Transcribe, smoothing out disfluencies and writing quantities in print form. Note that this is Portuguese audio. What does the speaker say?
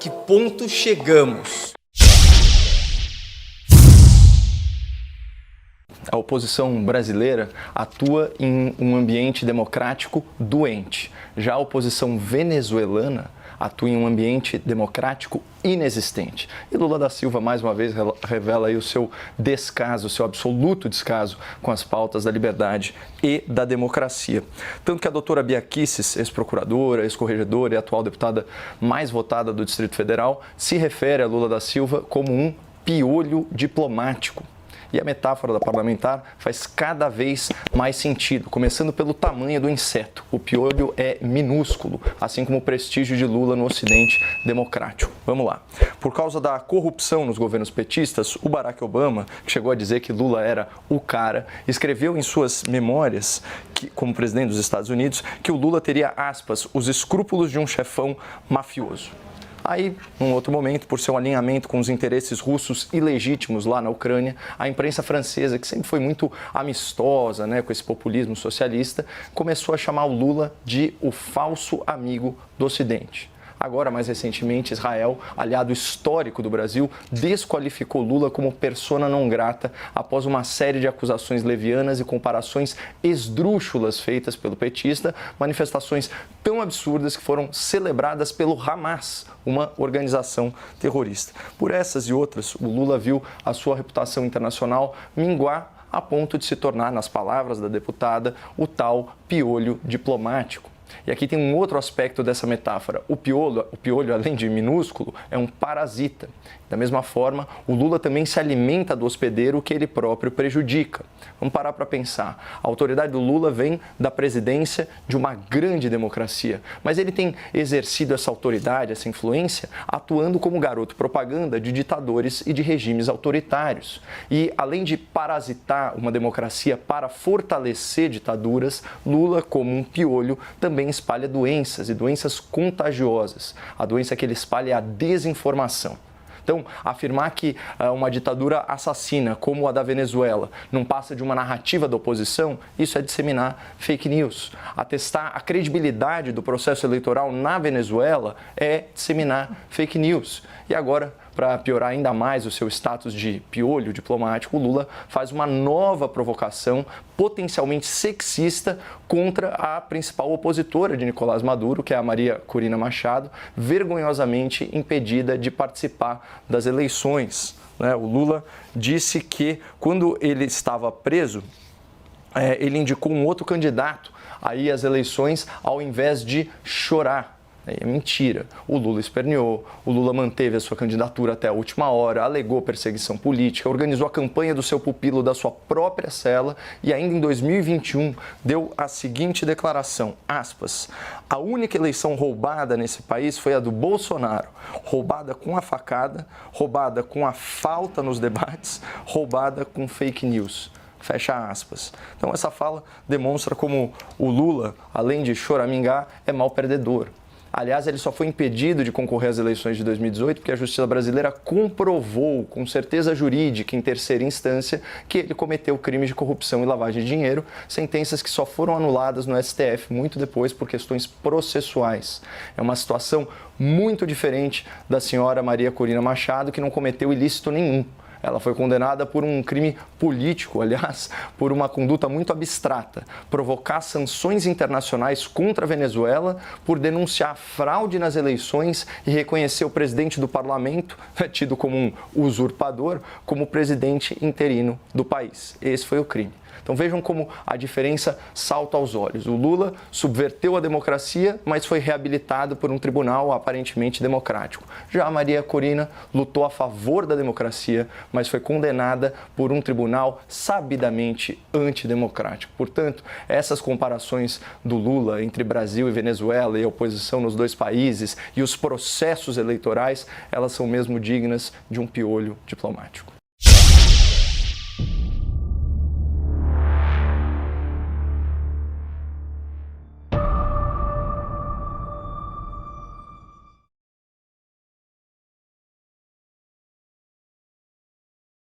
que ponto chegamos? A oposição brasileira atua em um ambiente democrático doente. Já a oposição venezuelana atua em um ambiente democrático inexistente. E Lula da Silva, mais uma vez, revela aí o seu descaso, o seu absoluto descaso com as pautas da liberdade e da democracia. Tanto que a doutora Bia Kicis, ex-procuradora, ex-corregedora e atual deputada mais votada do Distrito Federal, se refere a Lula da Silva como um piolho diplomático. E a metáfora da parlamentar faz cada vez mais sentido, começando pelo tamanho do inseto. O piolho é minúsculo, assim como o prestígio de Lula no Ocidente democrático. Vamos lá. Por causa da corrupção nos governos petistas, o Barack Obama, que chegou a dizer que Lula era o cara, escreveu em suas memórias, como presidente dos Estados Unidos, que o Lula teria, aspas, os escrúpulos de um chefão mafioso. Aí, num outro momento, por seu alinhamento com os interesses russos ilegítimos lá na Ucrânia, a imprensa francesa, que sempre foi muito amistosa, com esse populismo socialista, começou a chamar o Lula de o falso amigo do Ocidente. Agora, mais recentemente, Israel, aliado histórico do Brasil, desqualificou Lula como persona não grata após uma série de acusações levianas e comparações esdrúxulas feitas pelo petista, manifestações tão absurdas que foram celebradas pelo Hamas, uma organização terrorista. Por essas e outras, o Lula viu a sua reputação internacional minguar a ponto de se tornar, nas palavras da deputada, o tal piolho diplomático. E aqui tem um outro aspecto dessa metáfora. O piolho, além de minúsculo, é um parasita. Da mesma forma, o Lula também se alimenta do hospedeiro que ele próprio prejudica. Vamos parar para pensar. A autoridade do Lula vem da presidência de uma grande democracia, mas ele tem exercido essa autoridade, essa influência, atuando como garoto propaganda de ditadores e de regimes autoritários. E, além de parasitar uma democracia para fortalecer ditaduras, Lula, como um piolho, também espalha doenças e doenças contagiosas. A doença que ele espalha é a desinformação. Então, afirmar que uma ditadura assassina, como a da Venezuela, não passa de uma narrativa da oposição, isso é disseminar fake news. Atestar a credibilidade do processo eleitoral na Venezuela é disseminar fake news. E agora, para piorar ainda mais o seu status de piolho diplomático, o Lula faz uma nova provocação potencialmente sexista contra a principal opositora de Nicolás Maduro, que é a Maria Corina Machado, vergonhosamente impedida de participar das eleições. O Lula disse que, quando ele estava preso, ele indicou um outro candidato aí às eleições ao invés de chorar. É mentira. O Lula esperneou, o Lula manteve a sua candidatura até a última hora, alegou perseguição política, organizou a campanha do seu pupilo da sua própria cela e ainda em 2021 deu a seguinte declaração, aspas, a única eleição roubada nesse país foi a do Bolsonaro, roubada com a facada, roubada com a falta nos debates, roubada com fake news. Fecha aspas. Então essa fala demonstra como o Lula, além de choramingar, é mau perdedor. Aliás, ele só foi impedido de concorrer às eleições de 2018 porque a justiça brasileira comprovou, com certeza jurídica, em terceira instância, que ele cometeu crimes de corrupção e lavagem de dinheiro, sentenças que só foram anuladas no STF muito depois por questões processuais. É uma situação muito diferente da senhora Maria Corina Machado, que não cometeu ilícito nenhum. Ela foi condenada por um crime político, aliás, por uma conduta muito abstrata, provocar sanções internacionais contra a Venezuela por denunciar fraude nas eleições e reconhecer o presidente do parlamento, tido como um usurpador, como presidente interino do país. Esse foi o crime. Então vejam como a diferença salta aos olhos. O Lula subverteu a democracia, mas foi reabilitado por um tribunal aparentemente democrático. Já a Maria Corina lutou a favor da democracia, mas foi condenada por um tribunal sabidamente antidemocrático. Portanto, essas comparações do Lula entre Brasil e Venezuela e a oposição nos dois países e os processos eleitorais, elas são mesmo dignas de um piolho diplomático.